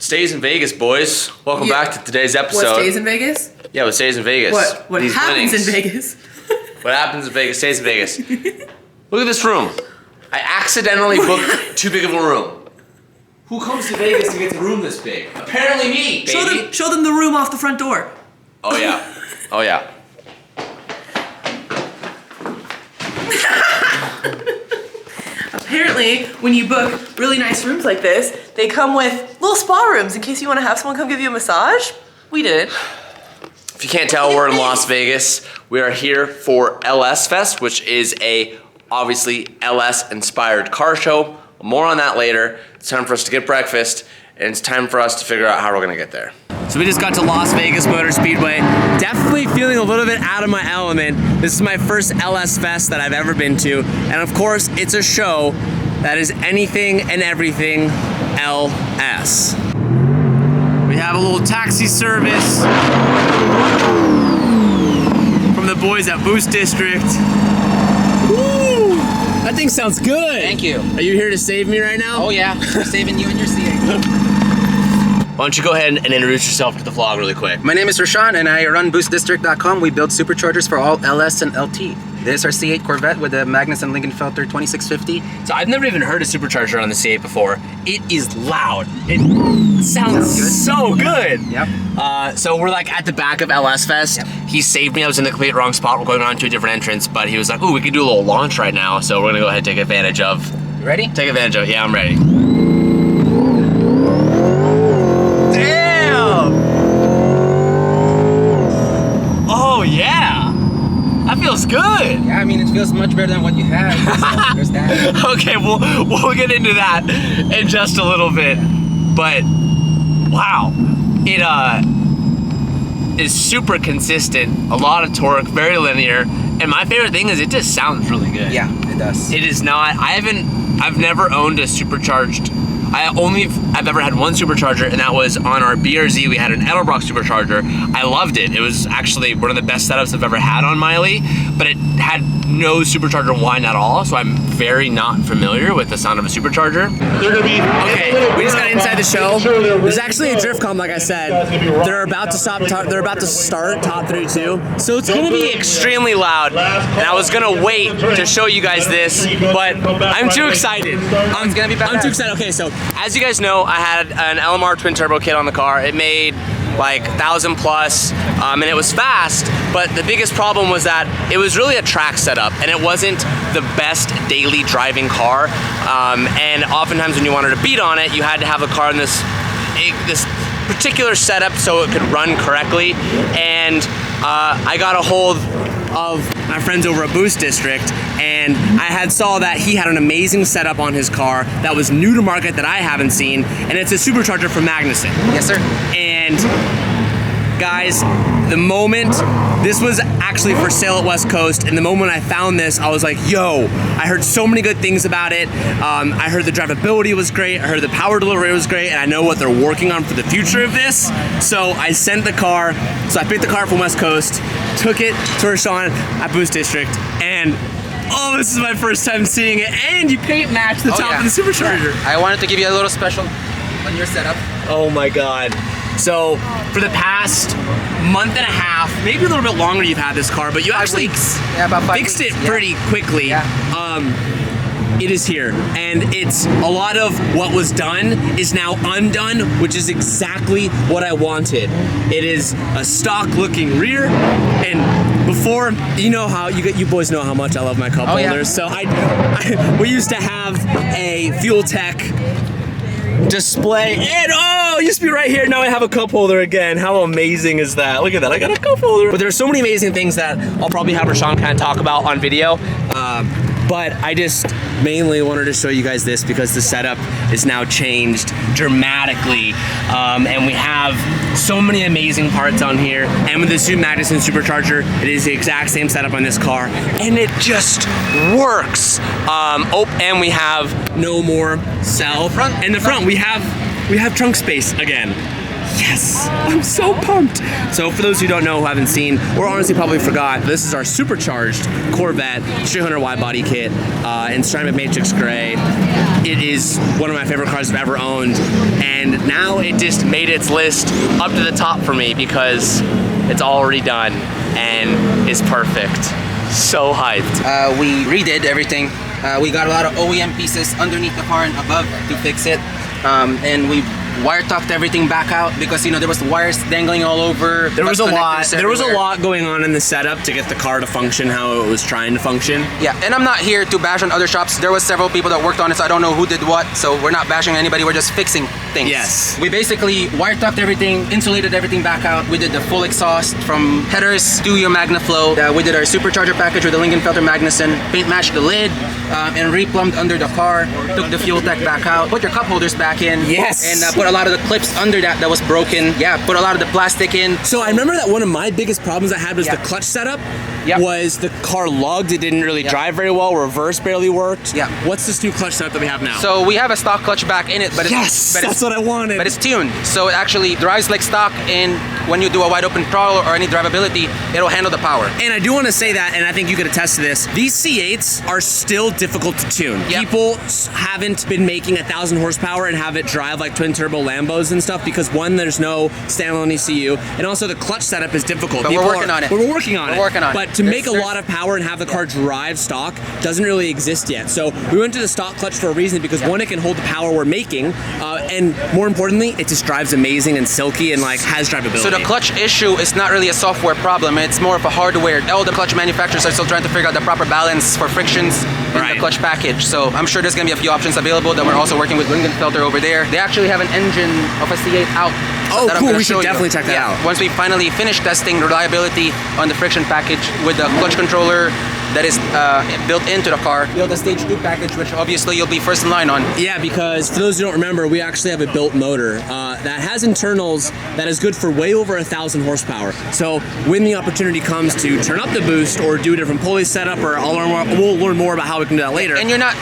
Stays in Vegas, boys. Welcome back to today's episode. What stays in Vegas? Yeah, what stays in Vegas. What happens in Vegas? What happens in Vegas stays in Vegas. Look at this room. I accidentally booked too big of a room. Who comes to Vegas to get the room this big? Apparently me, baby. Show them the room off the front door. Oh yeah. Oh yeah. Apparently, when you book really nice rooms like this, they come with little spa rooms in case you want to have someone come give you a massage. We did. If you can't tell, we're in Las Vegas. We are here for LS Fest, which is a obviously LS inspired car show. More on that later. It's time for us to get breakfast, and it's time for us to figure out how we're gonna get there. So we just got to Las Vegas Motor Speedway. Definitely feeling a little bit out of my element. This is my first LS Fest that I've ever been to. And of course, it's a show that is anything and everything LS. We have a little taxi service from the boys at Boost District. Woo! That thing sounds good. Thank you. Are you here to save me right now? Oh yeah, we're saving you and your C8. Why don't you go ahead and introduce yourself to the vlog really quick. My name is Rashawn and I run boostdistrict.com. We build superchargers for all LS and LT. This is our C8 Corvette with the Magnuson Lingenfelter 2650. So I've never even heard a supercharger on the C8 before. It is loud. It sounds so good. Yep. So we're like at the back of LS Fest. Yep. He saved me. I was in the complete wrong spot. We're going on to a different entrance, but he was like, "Ooh, we could do a little launch right now." So we're gonna go ahead and take advantage of. You ready? Take advantage of it. Yeah, I'm ready. Oh yeah, that feels good. Yeah, I mean it feels much better than what you had. So there's that. Okay, we'll get into that in just a little bit. But wow, it is super consistent, a lot of torque, very linear, and my favorite thing is it just sounds really good. Yeah, it does. It is not. I've never owned a supercharged. I've ever had one supercharger, and that was on our BRZ. We had an Edelbrock supercharger. I loved it. It was actually one of the best setups I've ever had on Miley, but it had no supercharger whine at all, so I'm very not familiar with the sound of a supercharger. Okay, we just got inside the show. There's actually a drift comp, like I said. They're about to start top 32, so it's gonna be extremely loud. And I was gonna wait to show you guys this, but I'm too excited. It's gonna be badass. I'm too excited. Okay, so as you guys know, I had an LMR twin turbo kit on the car. It made like 1,000 plus, and it was fast, but the biggest problem was that it was really a track setup, and it wasn't the best daily driving car, and oftentimes when you wanted to beat on it, you had to have a car in this particular setup so it could run correctly, and I got a hold of my friends over at Boost District, and I saw that he had an amazing setup on his car that was new to market that I haven't seen, and it's a supercharger from Magnuson. Yes, sir. And guys, the moment, this was actually for sale at West Coast, and the moment I found this, I was like, yo, I heard so many good things about it. I heard the drivability was great, I heard the power delivery was great, and I know what they're working on for the future of this. So I sent the car, so I picked the car from West Coast, took it to Rashawn at Boost District, and oh, this is my first time seeing it, and you paint match the top of the supercharger. Yeah. I wanted to give you a little special on your setup. Oh my God. So for the past month and a half, maybe a little bit longer you've had this car, but you actually about 5 fixed weeks. it pretty quickly. Yeah. It is here, and it's a lot of what was done is now undone, which is exactly what I wanted. It is a stock looking rear, and before, you know how, you boys know how much I love my cup holders, so we used to have a Fuel Tech display, and oh, it used to be right here. Now I have a cup holder again. How amazing is that? Look at that, I got a cup holder. But there's so many amazing things that I'll probably have Rashawn kind of talk about on video. But I just mainly wanted to show you guys this because the setup is now changed dramatically. And we have so many amazing parts on here. And with the Magnuson supercharger, it is the exact same setup on this car. And it just works. And we have no more cell. In the front, we have trunk space again. Yes! I'm so pumped! So for those who don't know, who haven't seen, or honestly probably forgot, this is our supercharged Corvette 300 wide body kit in ceramic matrix gray. It is one of my favorite cars I've ever owned, and now it just made its list up to the top for me because it's already done and is perfect. So hyped. We redid everything. We got a lot of OEM pieces underneath the car and above to fix it. And we wire tucked everything back out because, you know, there was wires dangling all over. There was a lot going on in the setup to get the car to function how it was trying to function. Yeah, and I'm not here to bash on other shops. There was several people that worked on it, so I don't know who did what. So we're not bashing anybody. We're just fixing things. Yes. We basically wire tucked everything, insulated everything back out. We did the full exhaust from headers to your Magnaflow. We did our supercharger package with the Lingenfelter Magnuson. Paint matched the lid and replumbed under the car. Took the fuel tank back out. Put your cup holders back in. Yes. And put a lot of the clips under that was broken. Yeah, put a lot of the plastic in. So I remember that one of my biggest problems I had was the clutch setup. Yep. Was the car lugged, it didn't really drive very well, reverse barely worked. Yeah. What's this new clutch setup that we have now? So we have a stock clutch back in it, but that's what I wanted. But it's tuned, so it actually drives like stock, and when you do a wide open throttle or any drivability, it'll handle the power. And I do want to say that, and I think you could attest to this, these C8s are still difficult to tune. Yep. People haven't been making 1,000 horsepower and have it drive like twin turbo Lambos and stuff because one, there's no standalone ECU, and also the clutch setup is difficult. But we're working on it. We're working on it. But to make a lot of power and have the car drive stock doesn't really exist yet. So we went to the stock clutch for a reason because one, it can hold the power we're making, and more importantly, it just drives amazing and silky and like has drivability. So the clutch issue is not really a software problem, it's more of a hardware. All the clutch manufacturers are still trying to figure out the proper balance for frictions in the clutch package. So I'm sure there's gonna be a few options available that we're also working with Lingenfelter over there. They actually have an engine of a C8 out. Oh, cool, we should definitely check that out. Once we finally finish testing reliability on the friction package with the clutch controller that is built into the car, build a stage 2 package, which obviously you'll be first in line on. Yeah, because for those who don't remember, we actually have a built motor that has internals that is good for way over 1,000 horsepower. So when the opportunity comes to turn up the boost or do a different pulley setup, or we'll learn more about how we can do that later. And you're not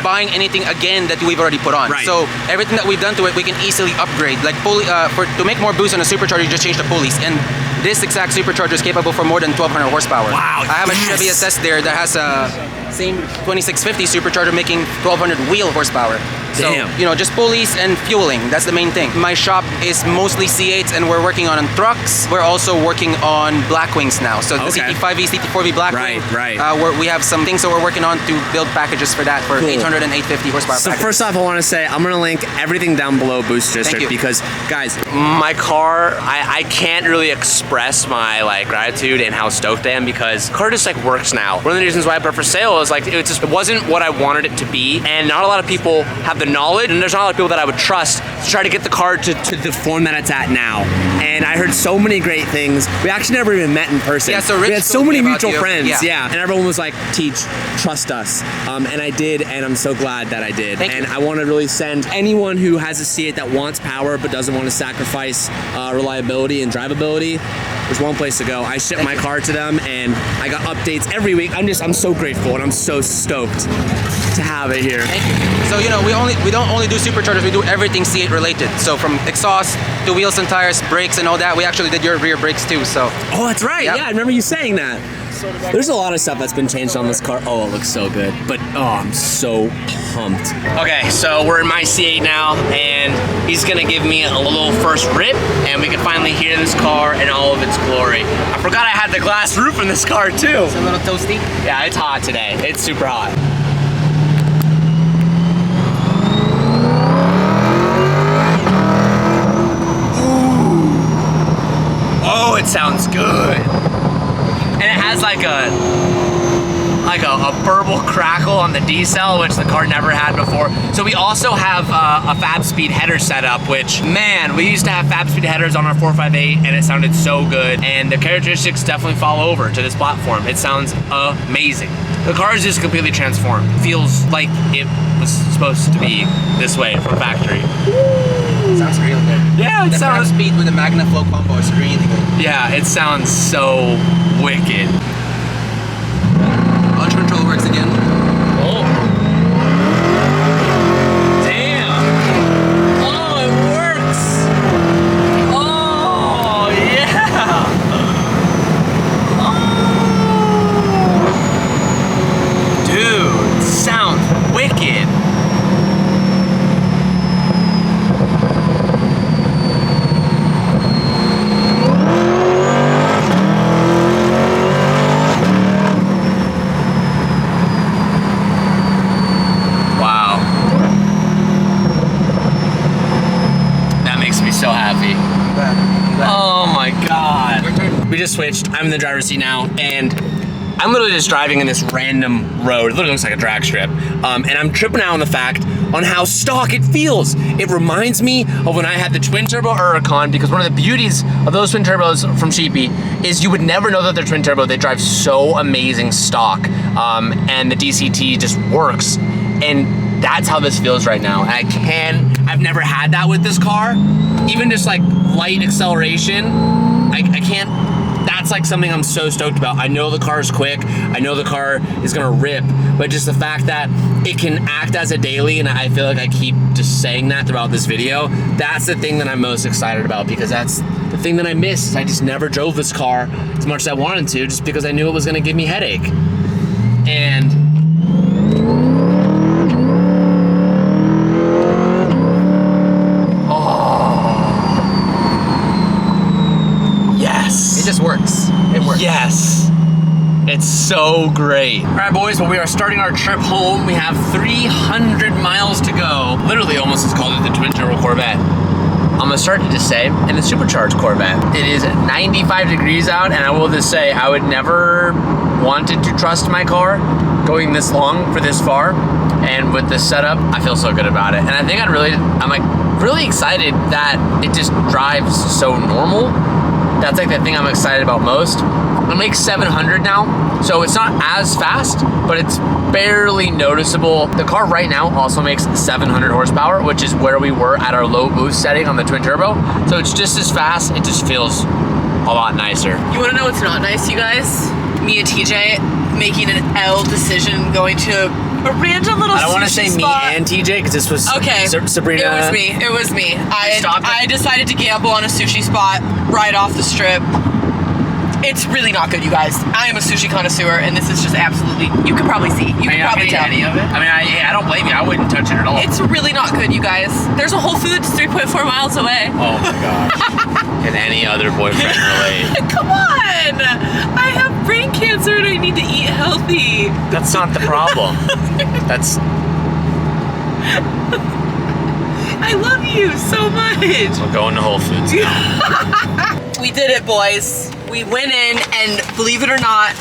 buying anything again that we've already put on. Right. So everything that we've done to it, we can easily upgrade. Like pulley, to make more boost on a supercharger, you just change the pulleys. And this exact supercharger is capable for more than 1,200 horsepower. Wow. I have a Chevy SS there that has a same 2650 supercharger making 1,200 wheel horsepower. So, damn. you know, just pulleys and fueling, that's the main thing. My shop is mostly C8s and we're working on trucks. We're also working on Blackwings now. So the CT5V, CT4V Blackwing. Right. We have some things that we're working on to build packages for that for 800 and 850 horsepower So packages. first off, I want to say, I'm going to link everything down below Boost District because, guys, my car, I can't really express my like gratitude and how stoked I am because the car just like works now. One of the reasons why I put it for sale is like it wasn't what I wanted it to be, and not a lot of people have the knowledge, and there's not a lot of people that I would trust to try to get the car to the form that it's at now. And I heard so many great things. We actually never even met in person. Yeah, so Rich we had so many mutual you. friends. Yeah. And everyone was like, Teach, trust us. And I did, and I'm so glad that I did. Thank you. I want to really send anyone who has a C8 that wants power but doesn't want to sacrifice reliability and drivability, there's one place to go. I ship my car to them, and I got updates every week. I'm so grateful, and I'm so stoked to have it here. Thank you. So, you know, we don't only do superchargers, we do everything C8 related. So from exhaust to wheels and tires, brakes and all that. We actually did your rear brakes too, so. Oh, that's right. Yep. Yeah, I remember you saying that. There's a lot of stuff that's been changed on this car. Oh, it looks so good. But, oh, I'm so pumped. Okay, so we're in my C8 now, and he's gonna give me a little first rip, and we can finally hear this car in all of its glory. I forgot I had the glass roof in this car, too. It's a little toasty. Yeah, it's hot today. It's super hot. Oh, it sounds good. And it has like a burble crackle on the decel, which the car never had before. So we also have a Fab Speed header setup, which, man, we used to have Fab Speed headers on our 458 and it sounded so good. And the characteristics definitely fall over to this platform. It sounds amazing. The car is just completely transformed. Feels like it was supposed to be this way from factory. Sounds real good. Yeah, it sounds... The speed with the Magnaflow combo is really good. Yeah, it sounds so wicked. Launch control works again. Oh. Damn. Oh, it works. so happy. Oh my God. We just switched. I'm in the driver's seat now, and I'm literally just driving in this random road. It literally looks like a drag strip. And I'm tripping out on the fact on how stock it feels. It reminds me of when I had the twin turbo Huracan, because one of the beauties of those twin turbos from Sheepy is you would never know that they're twin turbo. They drive so amazing stock. And the DCT just works. And that's how this feels right now. And I've never had that with this car. Even just like light acceleration, I can't. That's like something I'm so stoked about. I know the car is quick. I know the car is gonna rip, but just the fact that it can act as a daily, and I feel like I keep just saying that throughout this video, that's the thing that I'm most excited about, because that's the thing that I miss. I just never drove this car as much as I wanted to, just because I knew it was gonna give me headache. And It just works. It works. yes, it's so great. All right, boys, well, we are starting our trip home. We have 300 miles to go. Literally almost as called it the twin turbo Corvette. I'm gonna start to just say, in the Supercharged Corvette, it is 95 degrees out, and I will just say, I would never wanted to trust my car going this long for this far. And with this setup, I feel so good about it. And I think I'm like really excited that it just drives so normal. That's like the thing I'm excited about most. It makes 700 now, so it's not as fast, but it's barely noticeable. The car right now also makes 700 horsepower, which is where we were at our low boost setting on the twin turbo. So it's just as fast, it just feels a lot nicer. You wanna know what's not nice, you guys? Me and TJ making an L decision, going to a random little I don't want to say spot. me and TJ, because this was Okay, Sabrina. It was me. I decided to gamble on a sushi spot right off the strip. It's really not good, you guys. I am a sushi connoisseur, and this is just absolutely, you can probably see. You can probably tell. Any of it? I mean, I don't blame you. I wouldn't touch it at all. It's really not good, you guys. There's a Whole Foods 3.4 miles away. Oh my gosh. Can any other boyfriend relate? Come on! I have brain cancer and I need to eat healthy. That's not the problem. That's... I love you so much. We're going to Whole Foods now. We did it, boys. We went in, and believe it or not,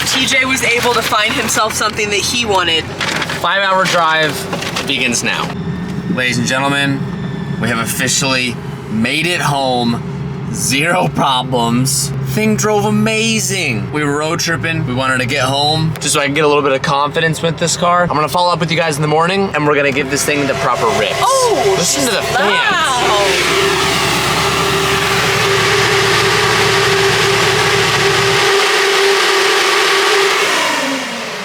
TJ was able to find himself something that he wanted. 5-hour drive begins now. Ladies and gentlemen, we have officially made it home. 0 problems. Thing drove amazing. We were road tripping. We wanted to get home just so I can get a little bit of confidence with this car. I'm gonna follow up with you guys in the morning, and we're gonna give this thing the proper rips. Oh, listen to the fans. loud.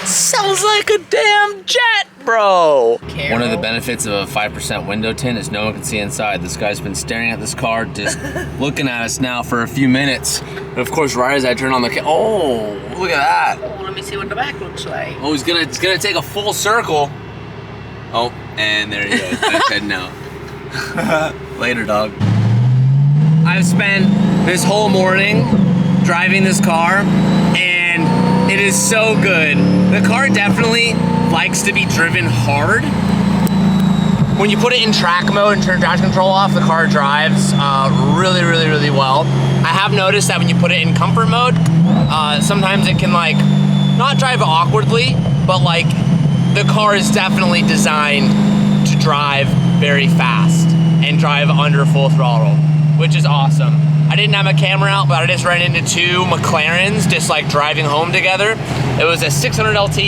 Sounds like a damn jet, bro. Carol. One of the benefits of a 5% window tint is no one can see inside. This guy's been staring at this car, just looking at us now for a few minutes. And of course, right as I turn on the oh, look at that. Oh, let me see what the back looks like. Oh, he's gonna take a full circle. Oh, and there he goes. I said no. Later, dog. I've spent this whole morning driving this car, and it is so good. The car definitely likes to be driven hard. When you put it in track mode and turn traction control off, the car drives really, really, really well. I have noticed that when you put it in comfort mode, sometimes it can like, not drive awkwardly, but like the car is definitely designed to drive very fast and drive under full throttle, which is awesome. I didn't have a camera out, but I just ran into 2 McLarens just like driving home together. It was a 600 LT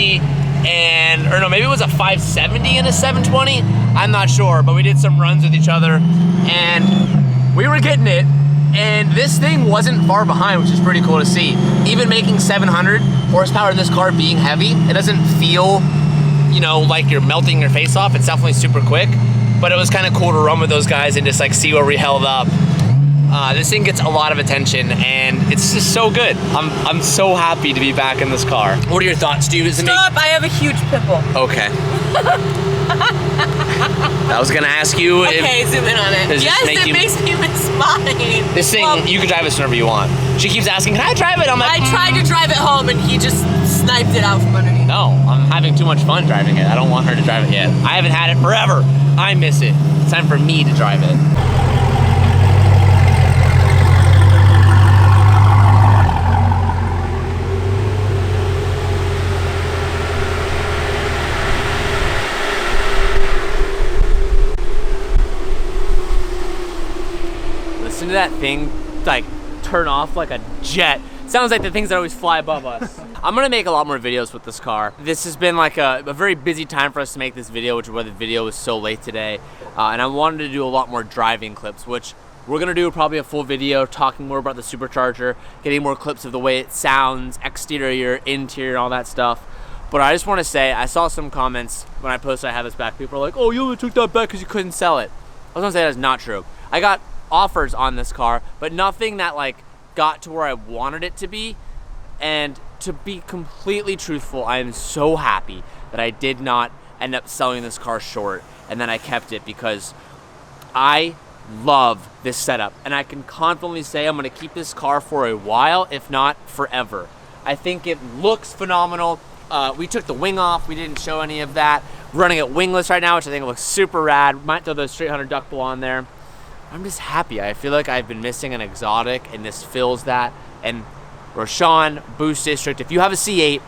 and, or no, maybe it was a 570 and a 720. I'm not sure, but we did some runs with each other and we were getting it. And this thing wasn't far behind, which is pretty cool to see. Even making 700 horsepower in this car being heavy, it doesn't feel, you know, like you're melting your face off. It's definitely super quick, but it was kind of cool to run with those guys and just like see where we held up. This thing gets a lot of attention and it's just so good. I'm so happy to be back in this car. What are your thoughts, Steve? Stop, I have a huge pimple. Okay. I was gonna ask you if... Okay, zoom in on it. Yes, it makes me miss mine. This thing, well, you can drive this whenever you want. She keeps asking, can I drive it? I'm like, I tried to drive it home and he just sniped it out from underneath. No, I'm having too much fun driving it. I don't want her to drive it yet. I haven't had it forever. I miss it. It's time for me to drive it. to that thing like turn off like a jet. Sounds like the things that always fly above us. I'm gonna make a lot more videos with this car. This has been like a very busy time for us to make this video, which is why the video was so late today. And I wanted to do a lot more driving clips, which we're gonna do probably a full video talking more about the Supercharger, getting more clips of the way it sounds, exterior, interior, all that stuff. But I just wanna say, I saw some comments when I posted I had this back. People are like, oh, you only took that back because you couldn't sell it. I was gonna say that's not true. I got offers on this car, but nothing that like got to where I wanted it to be. And to be completely truthful, I am so happy that I did not end up selling this car short and then I kept it, because I love this setup and I can confidently say I'm gonna keep this car for a while, if not forever. I think it looks phenomenal. We took the wing off, we didn't show any of that. We're running it wingless right now, which I think looks super rad. Might throw the straight 100 duck bull on there. I'm just happy. I feel like I've been missing an exotic and this fills that. And Roshan, Boost District, if you have a C8,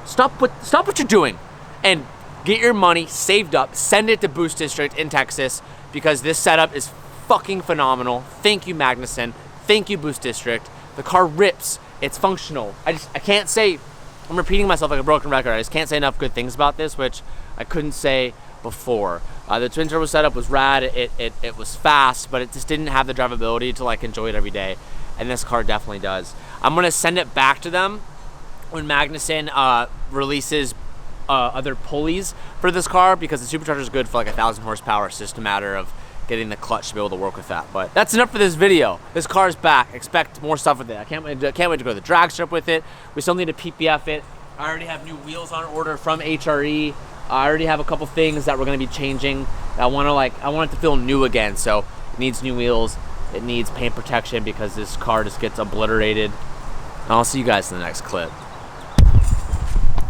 stop what you're doing and get your money saved up, send it to Boost District in Texas, because this setup is fucking phenomenal. Thank you, Magnuson. Thank you, Boost District. The car rips. It's functional. I can't say, I'm repeating myself like a broken record. I just can't say enough good things about this, which I couldn't say before. The twin turbo setup was rad. It was fast, but it just didn't have the drivability to like enjoy it every day. And this car definitely does. I'm gonna send it back to them when Magnuson releases other pulleys for this car, because the Supercharger is good for like 1,000 horsepower. It's just a matter of getting the clutch to be able to work with that. But that's enough for this video. This car is back. Expect more stuff with it. I can't wait to go to the drag strip with it. We still need to PPF it. I already have new wheels on order from HRE. I already have a couple things that we're gonna be changing. I want it to feel new again. So it needs new wheels. It needs paint protection because this car just gets obliterated. And I'll see you guys in the next clip.